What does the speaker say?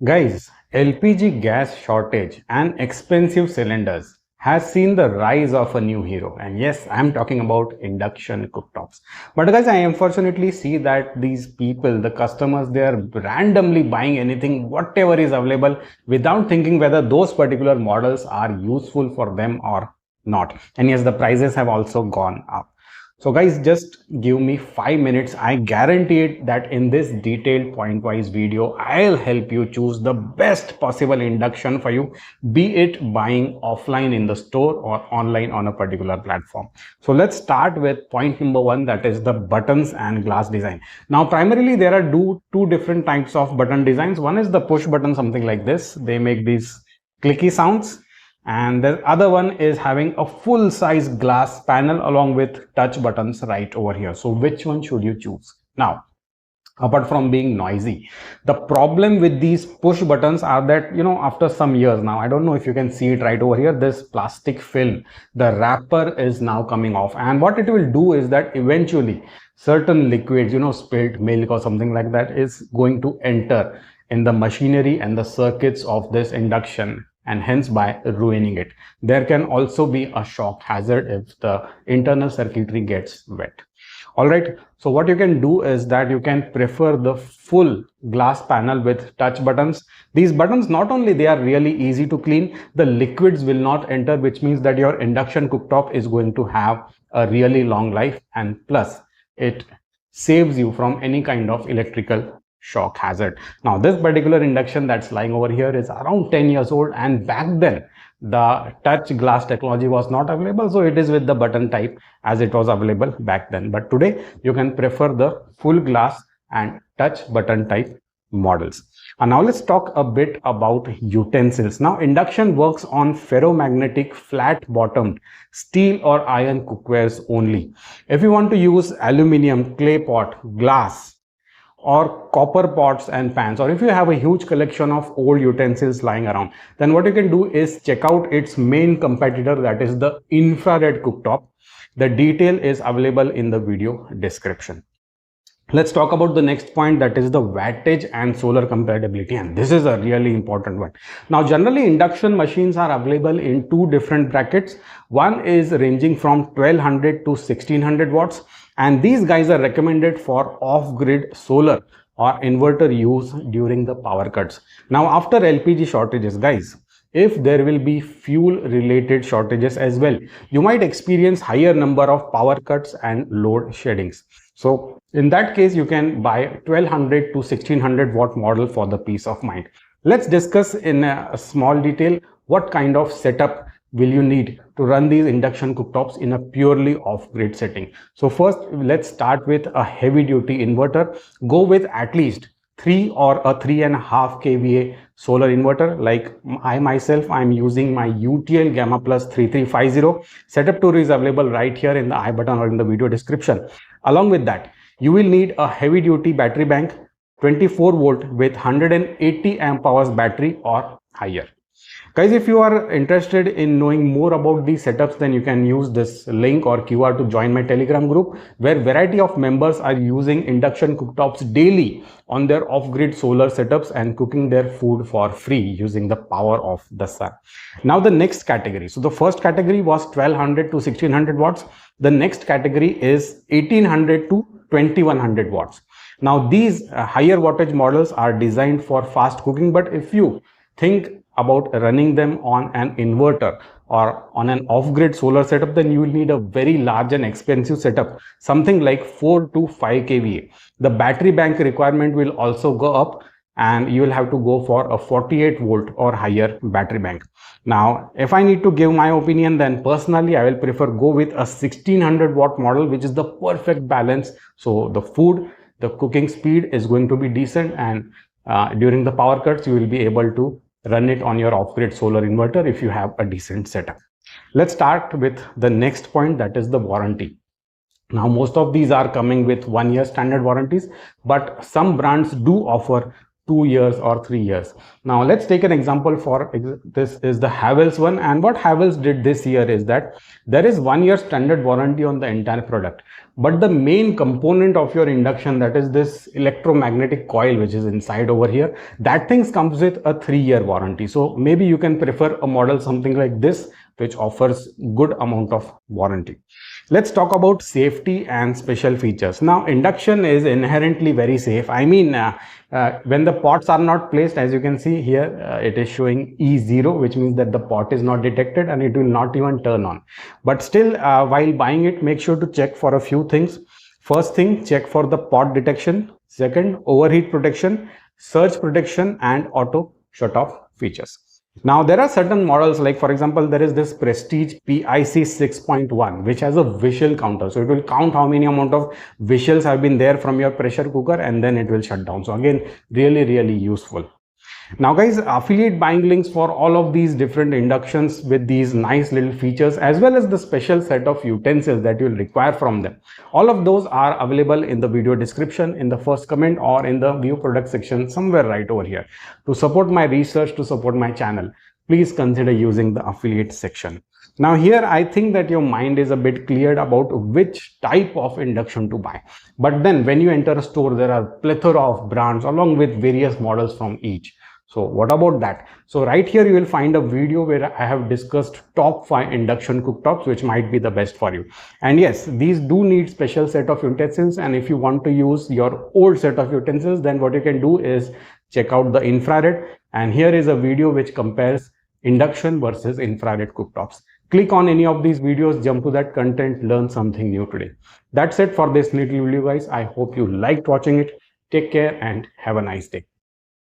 Guys, LPG gas shortage and expensive cylinders has seen the rise of a new hero, and yes, I'm talking about induction cooktops. But guys, I unfortunately see that these people, the customers, they are randomly buying anything, whatever is available, without thinking whether those particular models are useful for them or not. And yes, the prices have also gone up. So guys, just give me 5 minutes. I guarantee it that in this detailed point-wise video, I'll help you choose the best possible induction for you, be it buying offline in the store or online on a particular platform. So let's start with point number one, that is the buttons and glass design. Now, primarily there are two different types of button designs. One is the push button, something like this. They make these clicky sounds. And the other one is having a full size glass panel along with touch buttons right over here. So which one should you choose? Now, apart from being noisy, the problem with these push buttons are that, after some years now, I don't know if you can see it right over here, this plastic film, the wrapper is now coming off. And what it will do is that eventually certain liquids, spilled milk or something like that, is going to enter in the machinery and the circuits of this induction, and hence by ruining it. There can also be a shock hazard if the internal circuitry gets wet. All right, so what you can do is that you can prefer the full glass panel with touch buttons. These buttons, not only they are really easy to clean, the liquids will not enter, which means that your induction cooktop is going to have a really long life, and plus it saves you from any kind of electrical shock hazard. Now, this particular induction that's lying over here is around 10 years old, and back then the touch glass technology was not available, so it is with the button type as it was available back then. But today you can prefer the full glass and touch button type models. And now let's talk a bit about utensils. Now, induction works on ferromagnetic flat bottomed steel or iron cookwares only. If you want to use aluminum, clay pot, glass, or copper pots and pans, or if you have a huge collection of old utensils lying around, then what you can do is check out its main competitor, that is the infrared cooktop. The detail is available in the video description. Let's talk about the next point, that is the wattage and solar compatibility, and this is a really important one. Now, generally induction machines are available in two different brackets. One is ranging from 1200 to 1600 watts, and these guys are recommended for off-grid solar or inverter use during the power cuts. Now, after LPG shortages, guys, if there will be fuel related shortages as well, you might experience higher number of power cuts and load sheddings. So in that case, you can buy 1200 to 1600 watt model for the peace of mind. Let's discuss in a small detail what kind of setup will you need to run these induction cooktops in a purely off-grid setting. So first, let's start with a heavy duty inverter. Go with at least 3 or a 3.5 kVA solar inverter. Like I myself, I'm using my UTL Gamma Plus 3350. Setup tour is available right here in the I button or in the video description. Along with that, you will need a heavy duty battery bank, 24 volt with 180 amp hours battery or higher. Guys, if you are interested in knowing more about these setups, then you can use this link or QR to join my Telegram group, where variety of members are using induction cooktops daily on their off-grid solar setups and cooking their food for free using the power of the sun. Now, the next category. So the first category was 1200 to 1600 watts. The next category is 1800 to 2100 watts. Now, these higher wattage models are designed for fast cooking, but if you think about running them on an inverter or on an off-grid solar setup, then you will need a very large and expensive setup, something like 4 to 5 kVA. The battery bank requirement will also go up, and you will have to go for a 48 volt or higher battery bank. Now, if I need to give my opinion, then personally I will prefer go with a 1600 watt model, which is the perfect balance. So the food, the cooking speed is going to be decent, and during the power cuts you will be able to run it on your off-grid solar inverter if you have a decent setup. Let's start with the next point, that is the warranty. Now, most of these are coming with 1 year standard warranties, but some brands do offer 2 years or 3 years. Now let's take an example for this is the Havells one, and what Havells did this year is that there is 1 year standard warranty on the entire product, but the main component of your induction, that is this electromagnetic coil which is inside over here, that thing comes with a 3 year warranty. So maybe you can prefer a model something like this which offers good amount of warranty. Let's talk about safety and special features. Now induction is inherently very safe. I mean when the pots are not placed, as you can see here, it is showing E0, which means that the pot is not detected and it will not even turn on. But still, while buying it, make sure to check for a few things. First thing, check for the pot detection. Second, overheat protection, surge protection, and auto shut off features. Now there are certain models, like for example there is this Prestige PIC 6.1 which has a whistle counter, so it will count how many amount of whistles have been there from your pressure cooker and then it will shut down. So again, really useful. Now guys, affiliate buying links for all of these different inductions with these nice little features, as well as the special set of utensils that you'll require from them, all of those are available in the video description, in the first comment, or in the view product section somewhere right over here. To support my research, to support my channel, please consider using the affiliate section. Now here I think that your mind is a bit cleared about which type of induction to buy, but then when you enter a store, there are plethora of brands along with various models from each. So what about that? So right here you will find a video where I have discussed top 5 induction cooktops which might be the best for you. And yes, these do need special set of utensils, and if you want to use your old set of utensils, then what you can do is check out the infrared, and here is a video which compares induction versus infrared cooktops. Click on any of these videos, jump to that content, learn something new today. That's it for this little video guys. I hope you liked watching it. Take care and have a nice day.